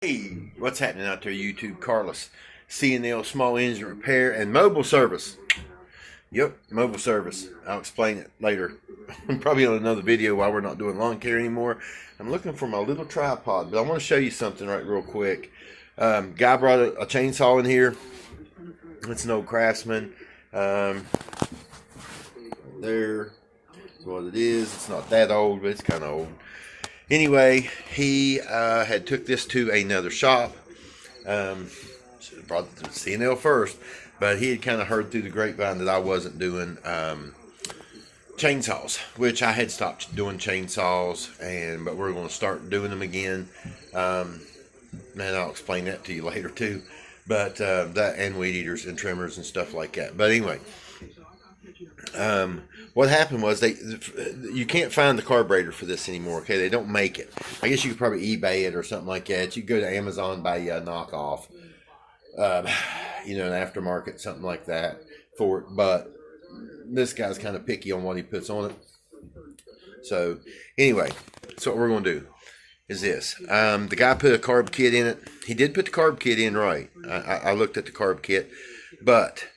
Hey, what's happening out there, YouTube? Carlos, C&L Small Engine Repair and Mobile Service. Yep, mobile service. I'll explain it later. Probably on another video while we're not doing lawn care anymore. I'm looking for my little tripod, but I want to show you something right real quick. Guy brought a chainsaw in here. It's an old Craftsman. There's what it is. It's not that old, but it's kind of old. Anyway, he had took this to another shop. Should have brought it to C&L first, but he had kind of heard through the grapevine that I wasn't doing chainsaws, which I had stopped doing chainsaws, but we're going to start doing them again. Man, I'll explain that to you later too. But that and weed eaters and trimmers and stuff like that. But anyway. What happened was you can't find the carburetor for this anymore. Okay, they don't make it. I guess you could probably eBay it or something like that. You could go to Amazon, buy a knockoff, an aftermarket, something like that for it. But this guy's kind of picky on what he puts on it. So anyway, so what we're going to do is this. The guy put a carb kit in it. He did put the carb kit in right. I looked at the carb kit, but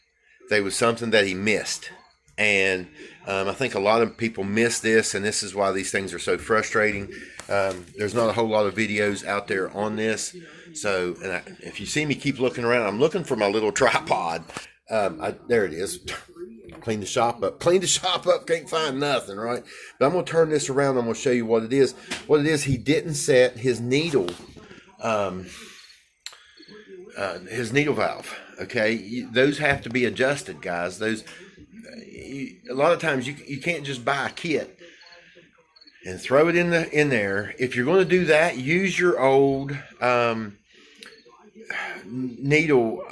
there was something that he missed. And I think a lot of people miss this, and this is why these things are so frustrating. There's not a whole lot of videos out there on this. So if you see me keep looking around, I'm looking for my little tripod. There it is. Clean the shop up. Clean the shop up. Can't find nothing, right? But I'm going to turn this around. I'm going to show you what it is. What it is, he didn't set his needle valve. Okay, those have to be adjusted, guys. Those a lot of times you can't just buy a kit and throw it in there. If you're going to do that, use your old needle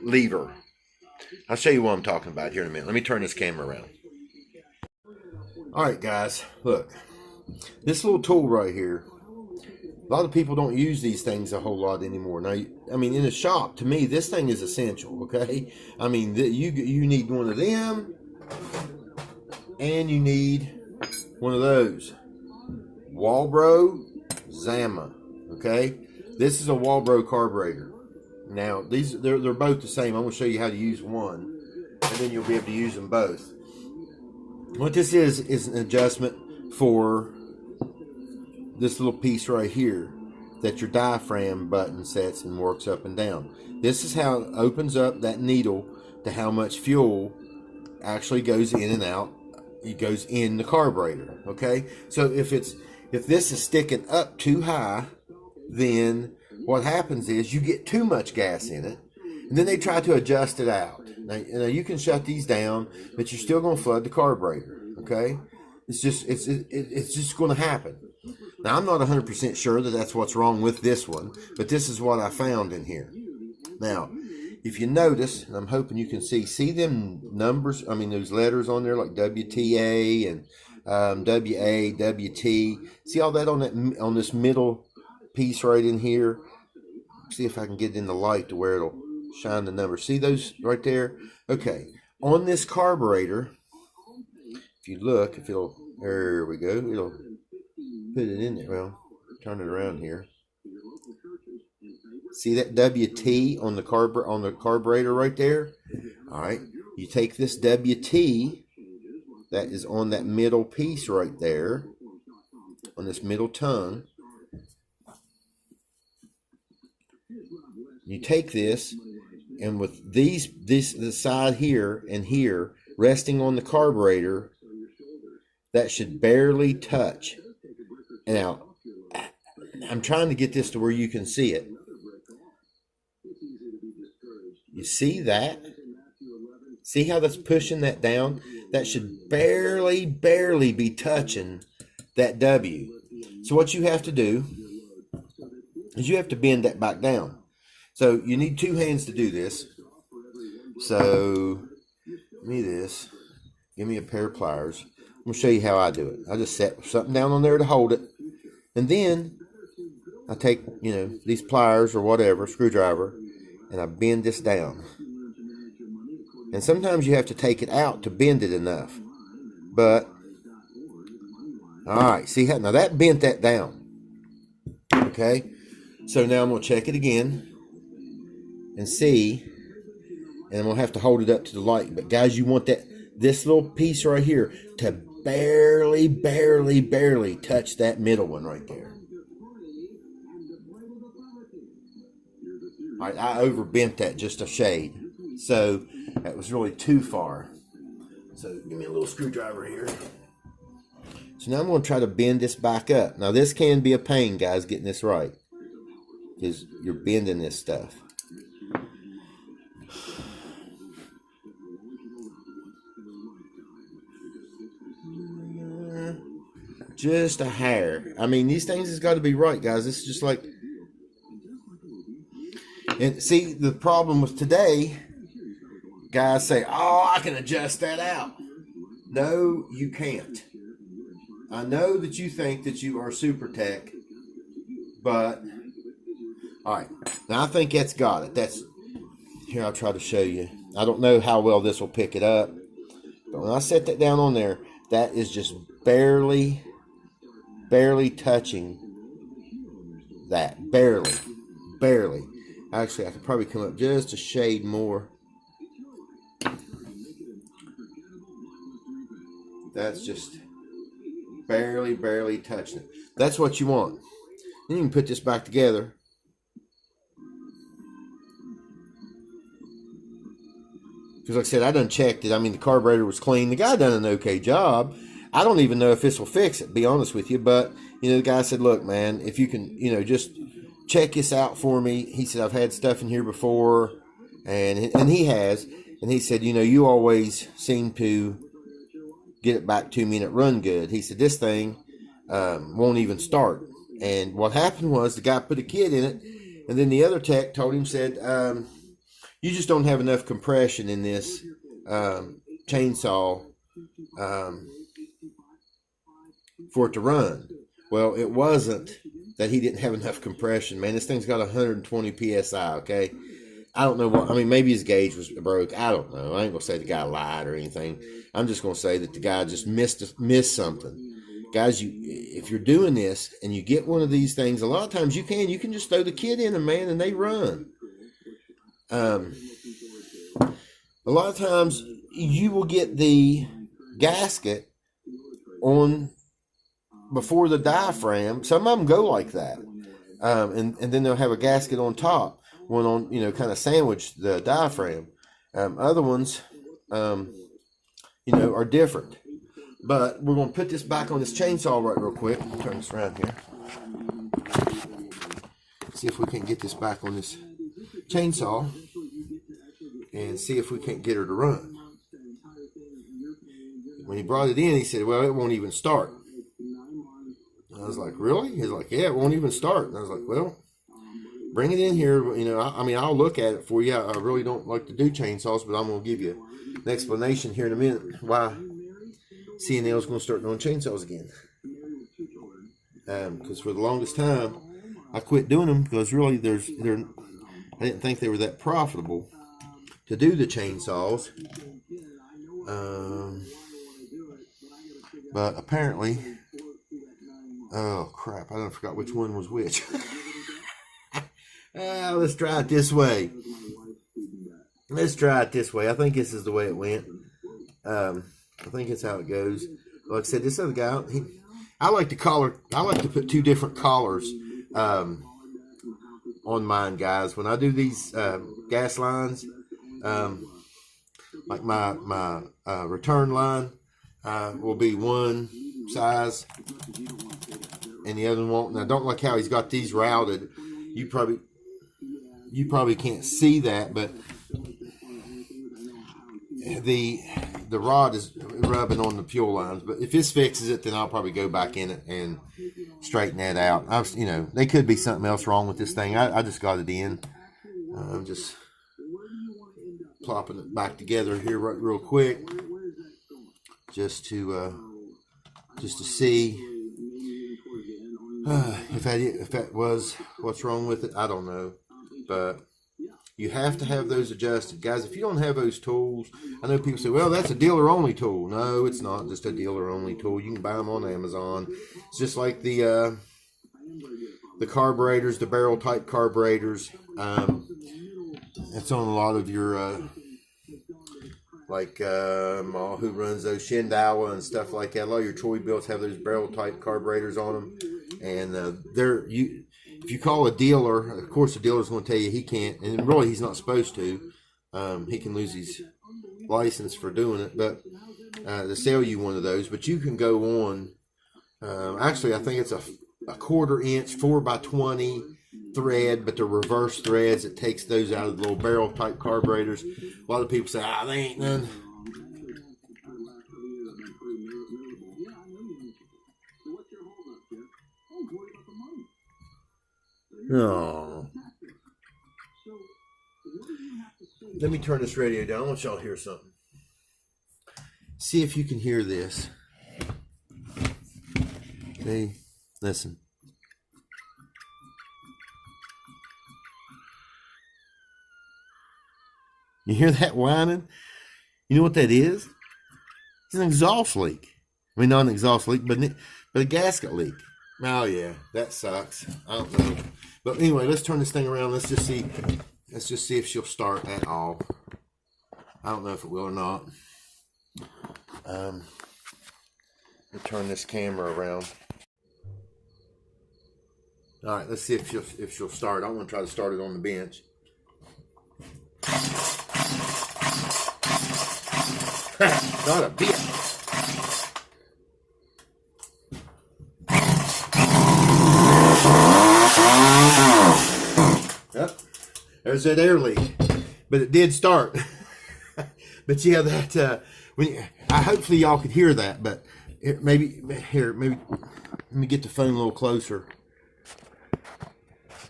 lever. I'll show you what I'm talking about here in a minute. Let me turn this camera around. All right, guys, look, this little tool right here. A lot of people don't use these things a whole lot anymore. Now, I mean, in a shop, to me, this thing is essential, okay? I mean, you need one of them, and you need one of those. Walbro, Zama, okay? This is a Walbro carburetor. Now, they're both the same. I'm going to show you how to use one, and then you'll be able to use them both. What this is an adjustment for this little piece right here that your diaphragm button sets and works up and down. This is how it opens up that needle to how much fuel actually goes in and out. It goes in the carburetor, okay? So if this is sticking up too high, then what happens is you get too much gas in it, and then they try to adjust it out. Now you can shut these down, but you're still going to flood the carburetor, okay? It's just going to happen. Now, I'm not 100% sure that that's what's wrong with this one, but this is what I found in here. Now, if you notice, and I'm hoping you can see them numbers, I mean, those letters on there like WTA and WA, WT. See all that on this middle piece right in here? See if I can get it in the light to where it'll shine the numbers. See those right there? Okay. On this carburetor, if you look, there we go, it'll put it in there. Well, turn it around here. See that WT on the carburetor right there? All right. You take this WT that is on that middle piece right there, on this middle tongue. You take this, and with the side here and here resting on the carburetor, that should barely touch. Now, I'm trying to get this to where you can see it. You see that? See how that's pushing that down? That should barely be touching that W. So what you have to do is you have to bend that back down. So you need two hands to do this. So give me this. Give me a pair of pliers. I'm going to show you how I do it. I just set something down on there to hold it. And then I take, these pliers or whatever, screwdriver, and I bend this down. And sometimes you have to take it out to bend it enough. But, all right, see how, now that bent that down. Okay? So now I'm going to check it again and see, and I'm going to have to hold it up to the light. But guys, you want this little piece right here to barely touch that middle one right there. All right, I overbent that just a shade, so that was really too far. So give me a little screwdriver here. So now I'm going to try to bend this back up. Now this can be a pain, guys, getting this right, because you're bending this stuff. Just a hair. I mean, these things has got to be right, guys. This is just like, and see, the problem with today, guys say, oh, I can adjust that out. No, you can't. I know that you think that you are super tech, but all right, now I think that's got it. That's here. I'll try to show you. I don't know how well this will pick it up, but when I set that down on there, that is just barely touching that. Barely. Actually, I could probably come up just a shade more. That's just barely touching it. That's what you want. Then you can put this back together. Because like I said, I done checked it. I mean, the carburetor was clean. The guy done an okay job. I don't even know if this will fix it, to be honest with you. But, you know, the guy said, look, man, if you can, you know, just check this out for me. He said, I've had stuff in here before. And he has. And he said, you know, you always seem to get it back to me and it run good. He said, this thing won't even start. And what happened was the guy put a kit in it. And then the other tech told him, said, you just don't have enough compression in this chainsaw for it to run. Well, it wasn't that he didn't have enough compression, man. This thing's got 120 psi, okay? I don't know what, I mean, maybe his gauge was broke. I don't know. I ain't going to say the guy lied or anything. I'm just going to say that the guy just missed something. Guys, if you're doing this and you get one of these things, a lot of times you can just throw the kit in them, man, and they run. A lot of times you will get the gasket on before the diaphragm. Some of them go like that. And then they'll have a gasket on top, one on, you know, kind of sandwich the diaphragm. Other ones, you know, are different. But we're going to put this back on this chainsaw right real quick. Turn this around here. See if we can get this back on this chainsaw and see if we can't get her to run. When he brought it in, he said, well, it won't even start. I was like, really? He's like, yeah, it won't even start. And I was like, well, bring it in here. You know, I mean, I'll look at it for you. I really don't like to do chainsaws, but I'm going to give you an explanation here in a minute why C&L is going to start doing chainsaws again. Because for the longest time, I quit doing them because really I didn't think they were that profitable to do the chainsaws. But apparently, oh crap, I done forgot which one was which. Let's try it this way. I think this is the way it went. I think it's how it goes. Like I said, this other guy, I like to put two different collars on mine, guys. When I do these gas lines, like my return line will be one size and the other one won't. And I don't like how he's got these routed. You probably can't see that, but the rod is rubbing on the fuel lines. But if this fixes it, then I'll probably go back in it and straighten that out. You know, there could be something else wrong with this thing. I just got it in. I'm just plopping it back together here real quick, just to see if that was what's wrong with it. I don't know, but you have to have those adjusted, guys. If you don't have those tools, I know people say, well, that's a dealer only tool. No, it's not just a dealer only tool. You can buy them on Amazon. It's just like the the carburetors, the barrel type carburetors. It's on a lot of your who runs those Shindawa and stuff like that. A lot of your toy builds have those barrel type carburetors on them, and if you call a dealer, of course the dealer's going to tell you he can't, and really he's not supposed to. He can lose his license for doing it, but to sell you one of those. But you can go on. Actually, I think it's a 1/4 inch 4x20 thread, but the reverse threads. It takes those out of the little barrel type carburetors. A lot of people say, they ain't none. No. Let me turn this radio down. I want y'all to hear something. See if you can hear this. Okay, listen. You hear that whining? You know what that is? It's an exhaust leak. I mean, not an exhaust leak, but a gasket leak. Oh yeah, that sucks. I don't know. But anyway, let's turn this thing around. Let's just see if she'll start at all. I don't know if it will or not. Let me turn this camera around. All right, let's see if she'll start. I'm gonna try to start it on the bench. Not a bit. Yep, there's that air leak, but it did start. But yeah, that hopefully y'all could hear that. But maybe let me get the phone a little closer.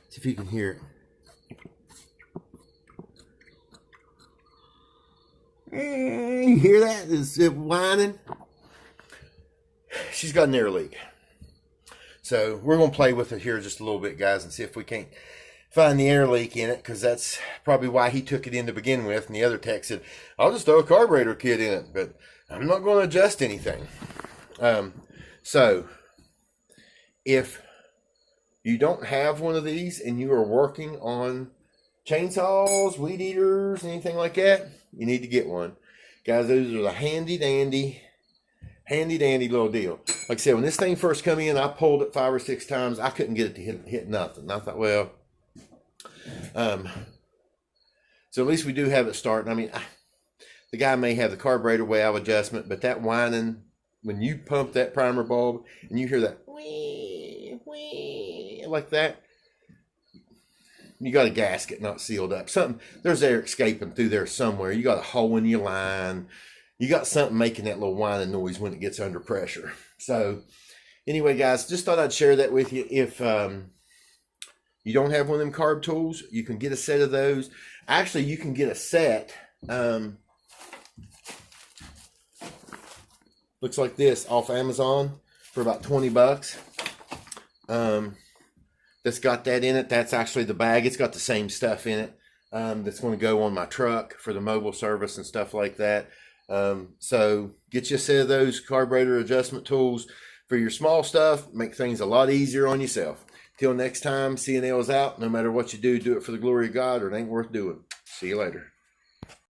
See if you can hear it. You hear that? Is it whining? She's got an air leak. So we're going to play with it here just a little bit, guys, and see if we can't find the air leak in it, because that's probably why he took it in to begin with. And the other tech said, I'll just throw a carburetor kit in it, but I'm not going to adjust anything. So if you don't have one of these and you are working on chainsaws, weed eaters, anything like that, you need to get one. Guys, those are the handy dandy little deal. Like I said, when this thing first come in, I pulled it 5 or 6 times. I couldn't get it to hit nothing. And I thought, well, so at least we do have it starting. I mean, the guy may have the carburetor valve adjustment, but that whining, when you pump that primer bulb and you hear that wee, wee, like that, you got a gasket not sealed up. There's air escaping through there somewhere. You got a hole in your line. You got something making that little whining noise when it gets under pressure. So anyway, guys, just thought I'd share that with you. If you don't have one of them carb tools, you can get a set of those. Actually, you can get a set. Looks like this off Amazon for about 20 bucks. That's got that in it. That's actually the bag. It's got the same stuff in it that's going to go on my truck for the mobile service and stuff like that. So get you a set of those carburetor adjustment tools for your small stuff. Make things a lot easier on yourself. Till next time, C&L's out. No matter what you do, do it for the glory of God, or it ain't worth doing. See you later.